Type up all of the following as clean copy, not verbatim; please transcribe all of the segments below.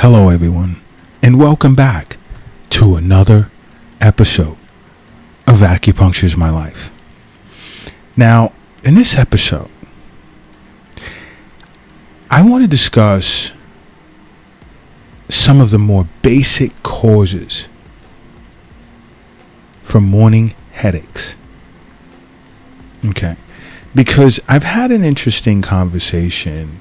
Hello, everyone, and welcome back to another episode of Acupuncture is My Life. Now, in this episode, I want to discuss some of the more basic causes for morning headaches. Okay, because I've had an interesting conversation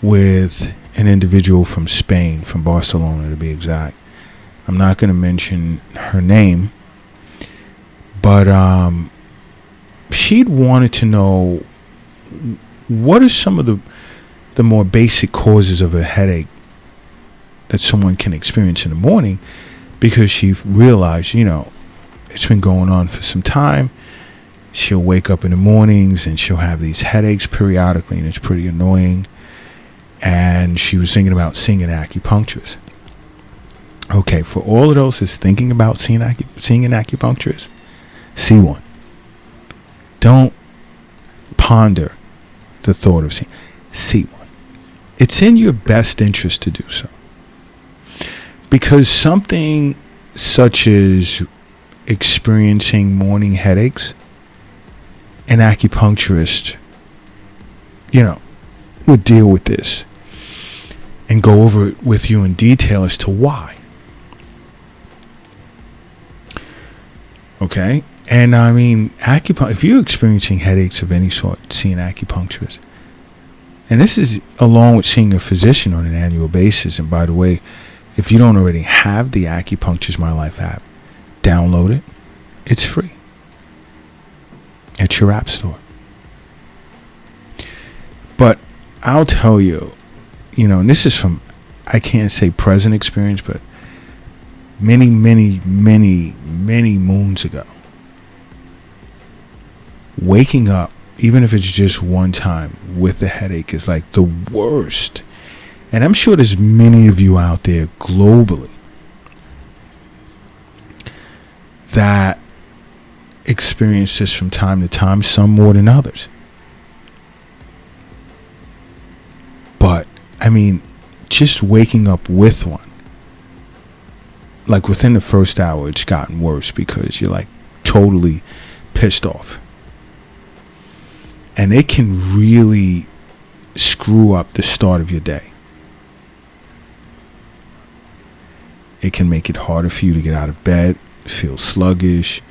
with an individual from Spain, from Barcelona to be exact. I'm not going to mention her name, but she'd wanted to know what are some of the more basic causes of a headache that someone can experience in the morning, because she realized, it's been going on for some time. She'll wake up in the mornings and she'll have these headaches periodically, and it's pretty annoying. And she was thinking about seeing an acupuncturist. Okay, for all of those that's thinking about seeing an acupuncturist, see one. Don't ponder the thought of see one. It's in your best interest to do so. Because something such as experiencing morning headaches, an acupuncturist, would deal with this and go over it with you in detail as to why. Okay? And I mean, if you're experiencing headaches of any sort, see an acupuncturist. And this is along with seeing a physician on an annual basis. And by the way, if you don't already have the Acupuncture is My Life app, download it. It's free at your app store. But I'll tell you, and this is from, I can't say present experience, but many, many, many, many moons ago. Waking up, even if it's just one time, with a headache is like the worst. And I'm sure there's many of you out there globally that experience this from time to time, some more than others. But, I mean, just waking up with one, like within the first hour, it's gotten worse because you're like totally pissed off. And it can really screw up the start of your day. It can make it harder for you to get out of bed, feel sluggish.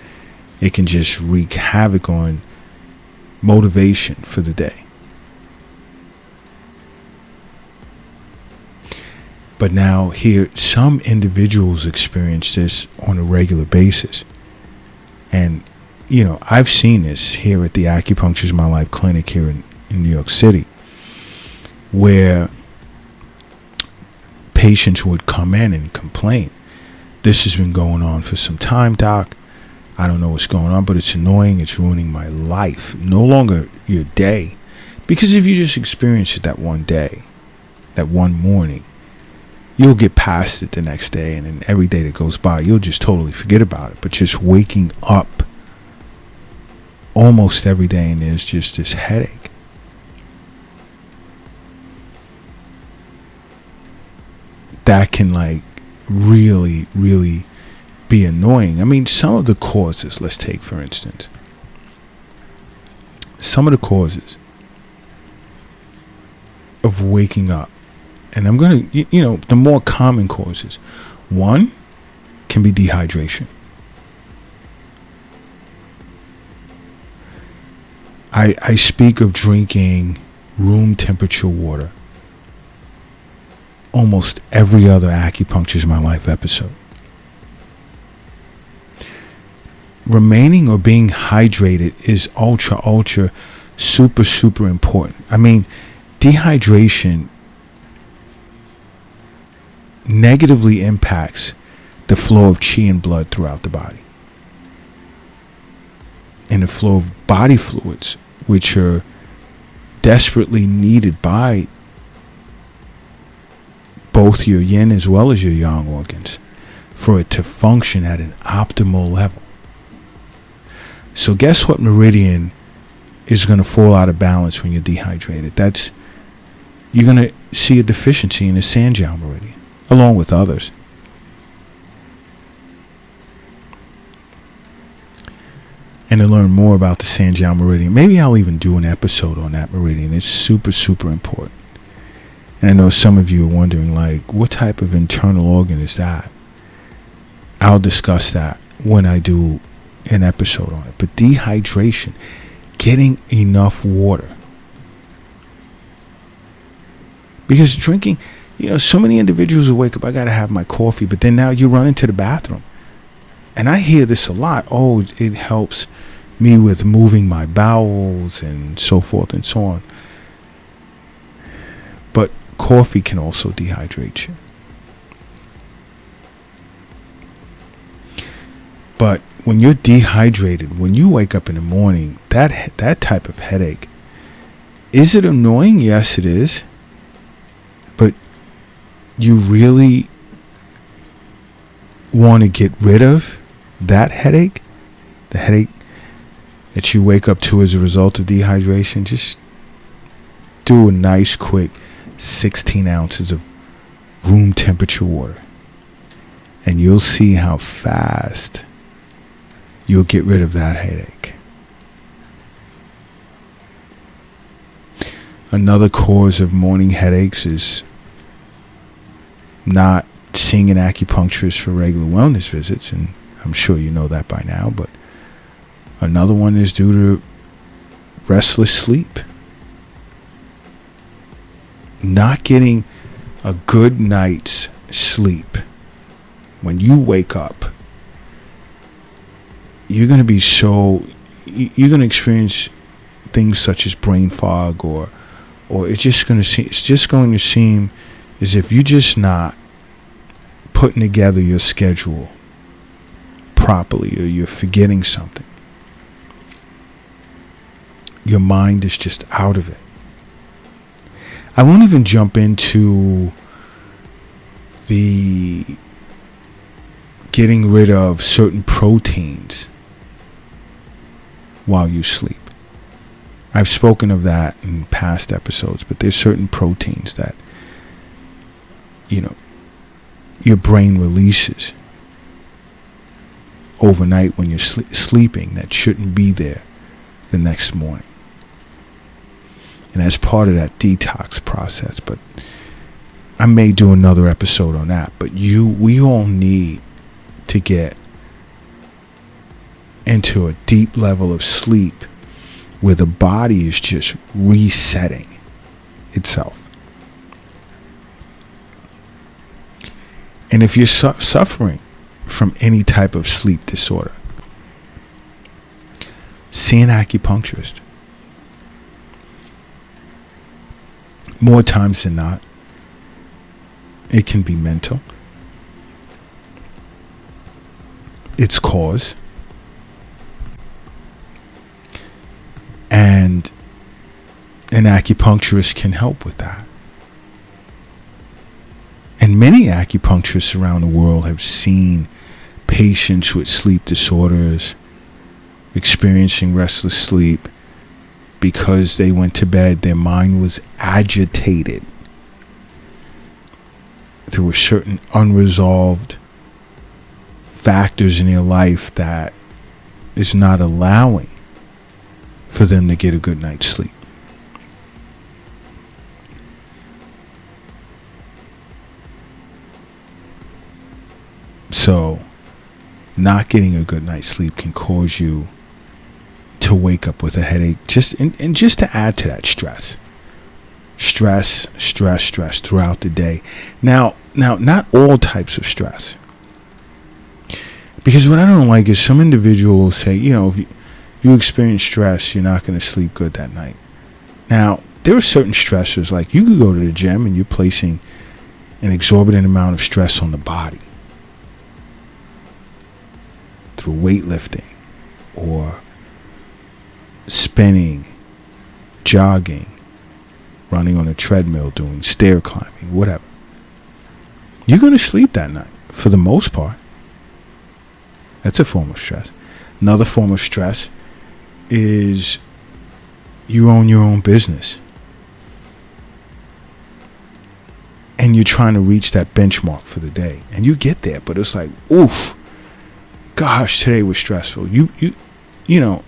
It can just wreak havoc on motivation for the day. But now here, some individuals experience this on a regular basis. And, I've seen this here at the Acupuncture is My Life clinic here in New York City, where patients would come in and complain. This has been going on for some time, doc. I don't know what's going on, but it's annoying. It's ruining my life. No longer your day. Because if you just experience it that one day, that one morning, you'll get past it the next day, and then every day that goes by, you'll just totally forget about it. But just waking up almost every day and there's just this headache. That can really, really be annoying. I mean, some of the causes, let's take for instance, some of the causes of waking up. And I'm going to, the more common causes. One can be dehydration. I speak of drinking room temperature water almost every other Acupuncture is My Life episode. Remaining or being hydrated is ultra, super, super important. I mean, dehydration negatively impacts the flow of chi and blood throughout the body, and the flow of body fluids, which are desperately needed by both your yin as well as your yang organs for it to function at an optimal level. So guess what meridian is going to fall out of balance when you're dehydrated? You're going to see a deficiency in the Sanjiao meridian, along with others. And to learn more about the Sanjiao meridian, maybe I'll even do an episode on that meridian. It's super, super important. And I know some of you are wondering, like, what type of internal organ is that? I'll discuss that when I do an episode on it. But dehydration, getting enough water. Because drinking, so many individuals will wake up, I got to have my coffee, but then now you run into the bathroom. And I hear this a lot. Oh, it helps me with moving my bowels and so forth and so on. But coffee can also dehydrate you. But when you're dehydrated, when you wake up in the morning, that type of headache, is it annoying? Yes, it is. But you really want to get rid of that headache, the headache that you wake up to as a result of dehydration. Just do a nice quick 16 ounces of room temperature water, and you'll see how fast you'll get rid of that headache. Another cause of morning headaches is not seeing an acupuncturist for regular wellness visits, and I'm sure you know that by now, but another one is due to restless sleep. Not getting a good night's sleep. When you wake up, you're going to experience things such as brain fog, or it's just going to seem as if you're just not putting together your schedule properly, or you're forgetting something. Your mind is just out of it. I won't even jump into the getting rid of certain proteins while you sleep. I've spoken of that in past episodes, but there's certain proteins that, your brain releases overnight when you're sleeping that shouldn't be there the next morning. And as part of that detox process, but I may do another episode on that, but we all need to get into a deep level of sleep where the body is just resetting itself. And if you're suffering from any type of sleep disorder, see an acupuncturist. More times than not, it can be mental. Its cause. And an acupuncturist can help with that. And many acupuncturists around the world have seen patients with sleep disorders experiencing restless sleep because they went to bed, their mind was agitated. There were certain unresolved factors in their life that is not allowing for them to get a good night's sleep. So, not getting a good night's sleep can cause you to wake up with a headache. Just to add to that, stress throughout the day. Now, not all types of stress. Because what I don't like is some individual will say, if you experience stress, you're not going to sleep good that night. Now, there are certain stressors, like you could go to the gym and you're placing an exorbitant amount of stress on the body through weightlifting or spinning, jogging, running on a treadmill, doing stair climbing, whatever. You're going to sleep that night for the most part. That's a form of stress. Another form of stress is you own your own business. and you're trying to reach that benchmark for the day, and you get there, but it's like, oof, gosh, today was stressful. You know,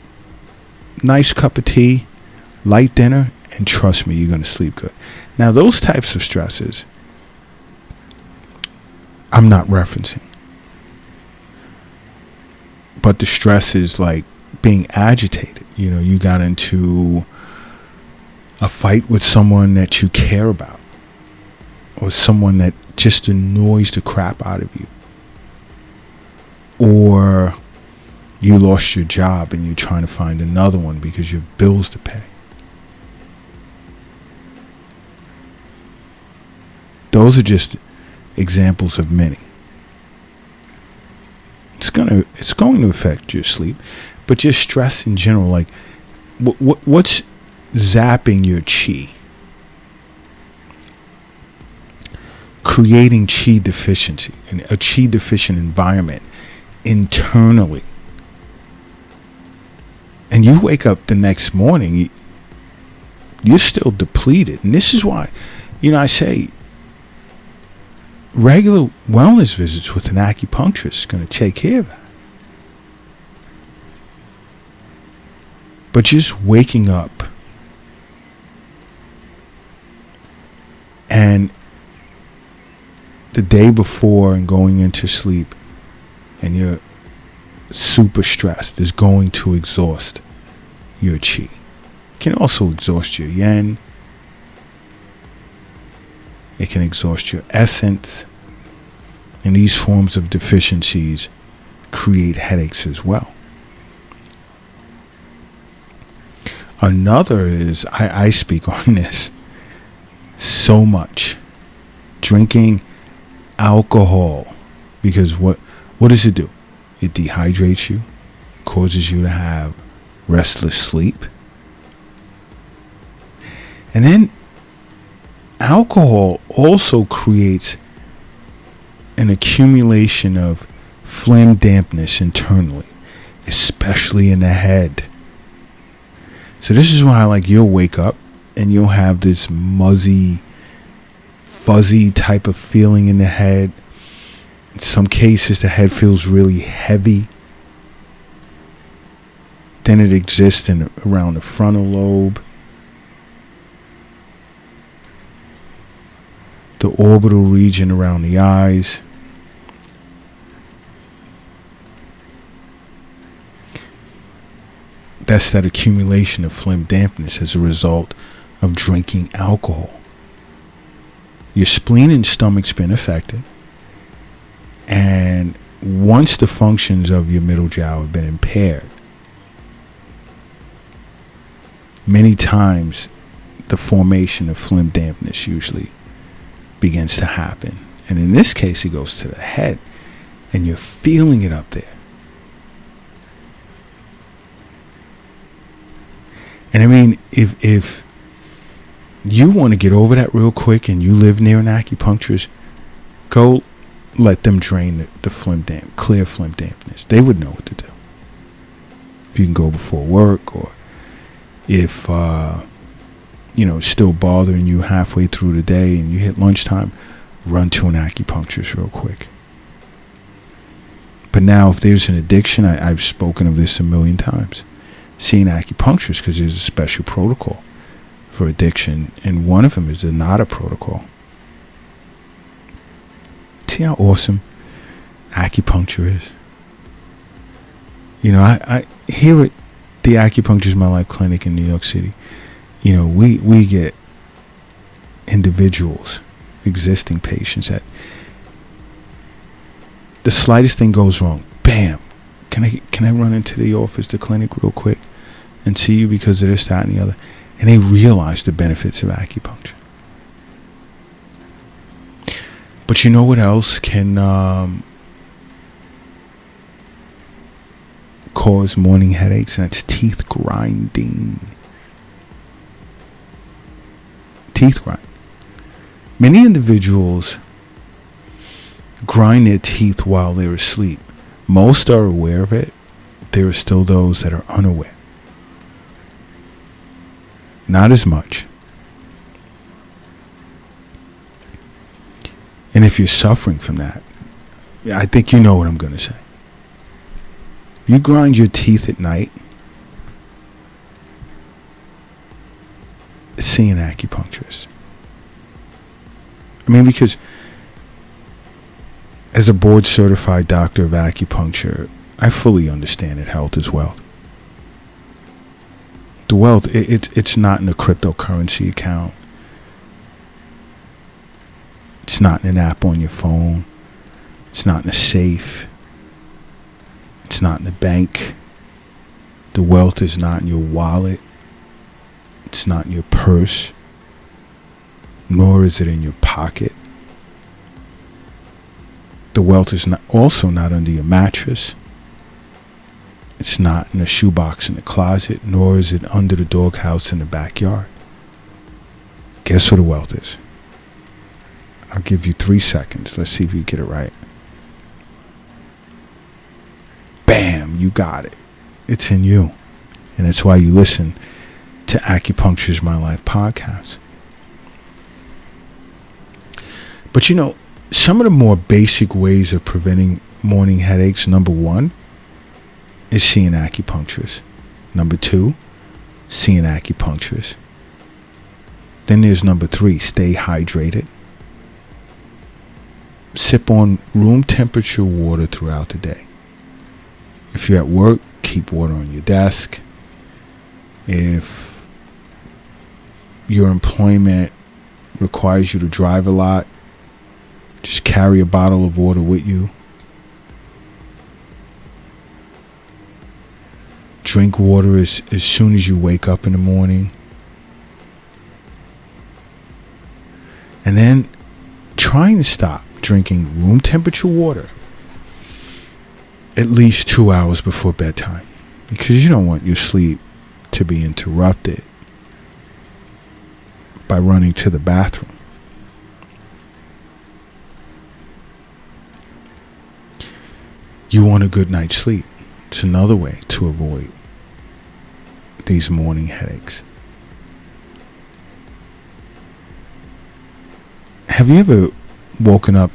nice cup of tea, light dinner, and trust me, you're going to sleep good. Now, those types of stresses I'm not referencing. But the stress is like being agitated. You know, you got into a fight with someone that you care about, or someone that just annoys the crap out of you, or you lost your job and you're trying to find another one because you have bills to pay. Those are just examples of many. It's going to affect your sleep, but just stress in general. Like, what's zapping your chi? Creating chi deficiency, a chi deficient environment internally. And you wake up the next morning, you're still depleted. And this is why, I say regular wellness visits with an acupuncturist is going to take care of that. But just waking up and the day before and going into sleep and you're super stressed is going to exhaust your chi. It can also exhaust your yen. It can exhaust your essence. And these forms of deficiencies create headaches as well. Another is, I speak on this so much, drinking alcohol. Because what does it do? It dehydrates you. It causes you to have restless sleep. And then alcohol also creates an accumulation of phlegm dampness internally, especially in the head. So this is why, like, you'll wake up and you'll have this muzzy, fuzzy type of feeling in the head. In some cases, the head feels really heavy. Then it exists around the frontal lobe, the orbital region around the eyes. That's that accumulation of phlegm dampness as a result of drinking alcohol. Your spleen and stomach's been affected. And once the functions of your middle jiao have been impaired, many times the formation of phlegm dampness usually begins to happen. And in this case, it goes to the head, and you're feeling it up there. And I mean, if you want to get over that real quick and you live near an acupuncturist, go let them drain the phlegm clear phlegm dampness. They would know what to do. If you can go before work, or if it's still bothering you halfway through the day and you hit lunchtime, run to an acupuncturist real quick. But now, if there's an addiction, I've spoken of this a million times. See an acupuncturist, because there's a special protocol for addiction, and one of them is the NADA protocol. See how awesome acupuncture is? I here at the Acupuncture is My Life clinic in New York City, we get individuals, existing patients, that the slightest thing goes wrong, bam, can I run into the office, the clinic real quick and see you because of this, that, and the other? And they realize the benefits of acupuncture. But you know what else can cause morning headaches? And that's teeth grinding. Teeth grind. Many individuals grind their teeth while they're asleep. Most are aware of it. There are still those that are unaware. Not as much. And if you're suffering from that, I think you know what I'm going to say. You grind your teeth at night, see an acupuncturist. I mean, because as a board certified doctor of acupuncture, I fully understand that health is wealth. The wealth, it's not in a cryptocurrency account. It's not in an app on your phone. It's not in a safe. It's not in the bank. The wealth is not in your wallet. It's not in your purse. Nor is it in your pocket. The wealth is also not under your mattress. It's not in a shoebox in the closet, nor is it under the doghouse in the backyard. Guess where the wealth is? I'll give you 3 seconds. Let's see if you get it right. Bam, you got it. It's in you. And that's why you listen to Acupuncture's My Life podcast. But you know, some of the more basic ways of preventing morning headaches, number 1 is see an acupuncturist. Number 2, see an acupuncturist. Then there's number 3, stay hydrated. Sip on room temperature water throughout the day. If you're at work, keep water on your desk. If your employment requires you to drive a lot, just carry a bottle of water with you. Drink water as soon as you wake up in the morning. And then trying to stop drinking room temperature water at least 2 hours before bedtime, because you don't want your sleep to be interrupted by running to the bathroom. You want a good night's sleep. It's another way to avoid these morning headaches. Have you ever woken up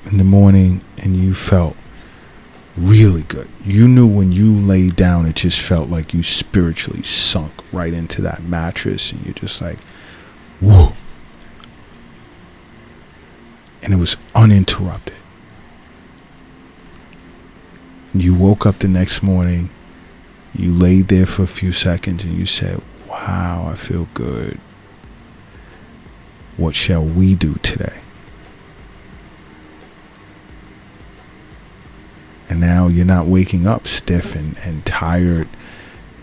in the morning and you felt really good? You knew when you laid down, it just felt like you spiritually sunk right into that mattress, and you're just like, whoa. And it was uninterrupted. And you woke up the next morning, you laid there for a few seconds, and you said, wow, I feel good. What shall we do today? And now you're not waking up stiff and tired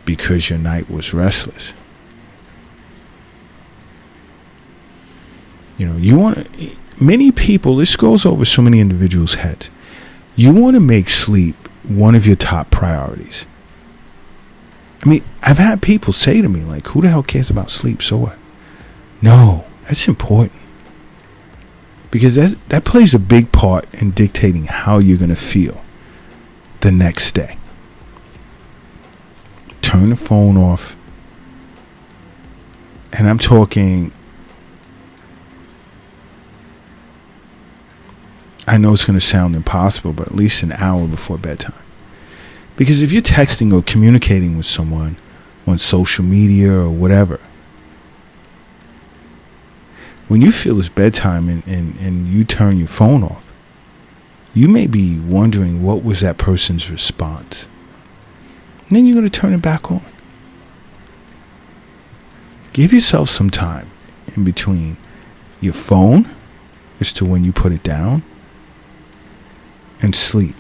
because your night was restless. You know, you want to, many people, this goes over so many individuals' heads. You want to make sleep one of your top priorities. I mean, I've had people say to me, like, who the hell cares about sleep? So what? No, that's important. Because that plays a big part in dictating how you're going to feel the next day. Turn the phone off. And I'm talking, I know it's going to sound impossible, but at least an hour before bedtime. Because if you're texting or communicating with someone on social media or whatever, when you feel it's bedtime and you turn your phone off, you may be wondering what was that person's response. And then you're going to turn it back on. Give yourself some time in between your phone as to when you put it down and sleep.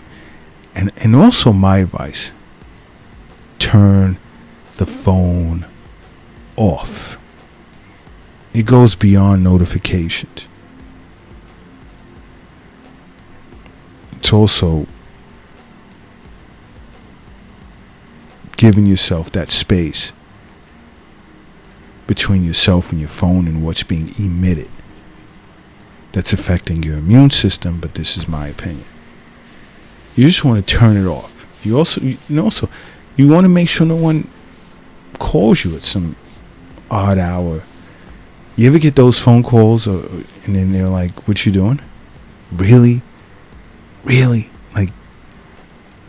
And also my advice, turn the phone off. It goes beyond notifications. It's also giving yourself that space between yourself and your phone and what's being emitted that's affecting your immune system, but this is my opinion. You just want to turn it off. You also want to make sure no one calls you at some odd hour. You ever get those phone calls and then they're like, what you doing? Really? Really? Like,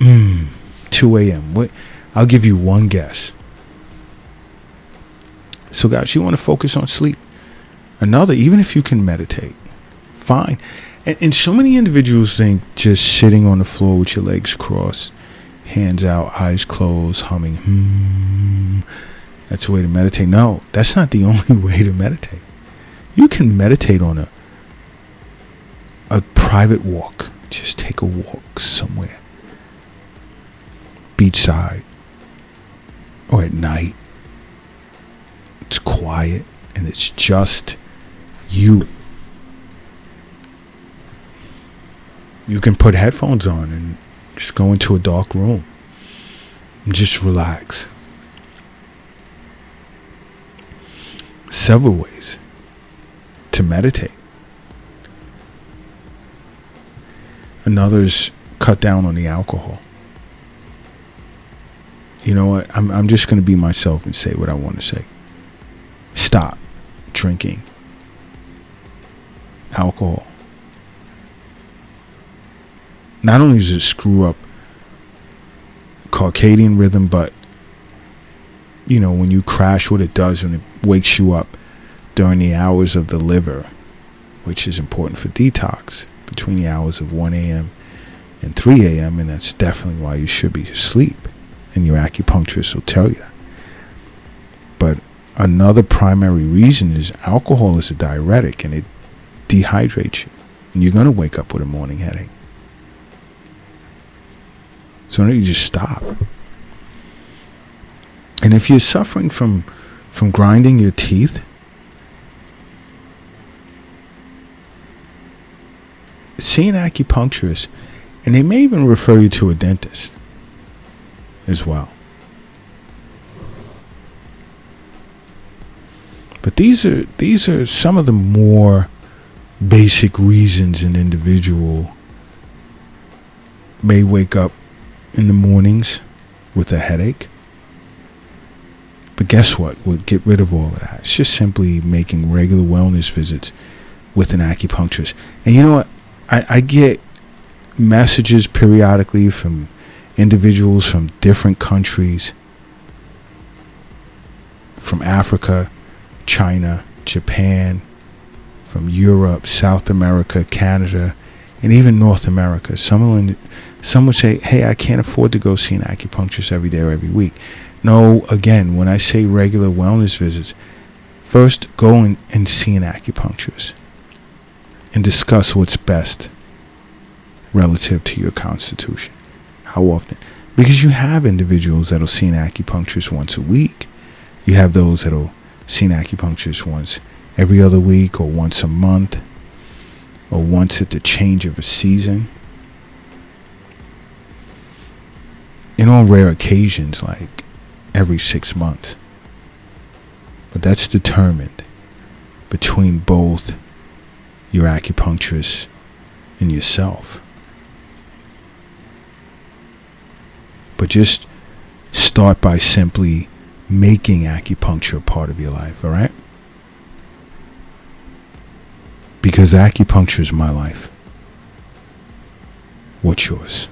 2 a.m. What? I'll give you one guess. So guys, you want to focus on sleep. Another, even if you can meditate, fine. And so many individuals think just sitting on the floor with your legs crossed, hands out, eyes closed, humming, that's the way to meditate. No, that's not the only way to meditate. You can meditate on a private walk. Just take a walk somewhere. Beachside. Or at night. It's quiet and it's just you. You can put headphones on and just go into a dark room and just relax. Several ways to meditate. Another is cut down on the alcohol. You know what? I'm just going to be myself and say what I want to say. Stop drinking alcohol. Not only does it screw up circadian rhythm, but you know, when you crash, what it does when it wakes you up during the hours of the liver, which is important for detox, between the hours of 1 a.m. and 3 a.m. And that's definitely why you should be asleep. And your acupuncturist will tell you that. But another primary reason is alcohol is a diuretic and it dehydrates you. And you're going to wake up with a morning headache. So why don't you just stop? And if you're suffering from grinding your teeth, see an acupuncturist, and they may even refer you to a dentist as well. But these are some of the more basic reasons an individual may wake up in the mornings with a headache. But guess what? We'll get rid of all of that. It's just simply making regular wellness visits with an acupuncturist. And you know what? I get messages periodically from individuals from different countries, from Africa, China, Japan, from Europe, South America, Canada, and even North America. Some would say, hey, I can't afford to go see an acupuncturist every day or every week. No, again, when I say regular wellness visits, first go and see an acupuncturist and discuss what's best relative to your constitution. How often? Because you have individuals that'll see an acupuncturist once a week. You have those that'll see an acupuncturist once every other week, or once a month, or once at the change of a season. And on rare occasions, like every 6 months. But that's determined between both your acupuncturist and yourself. But just start by simply making acupuncture a part of your life, all right? Because acupuncture is my life. What's yours?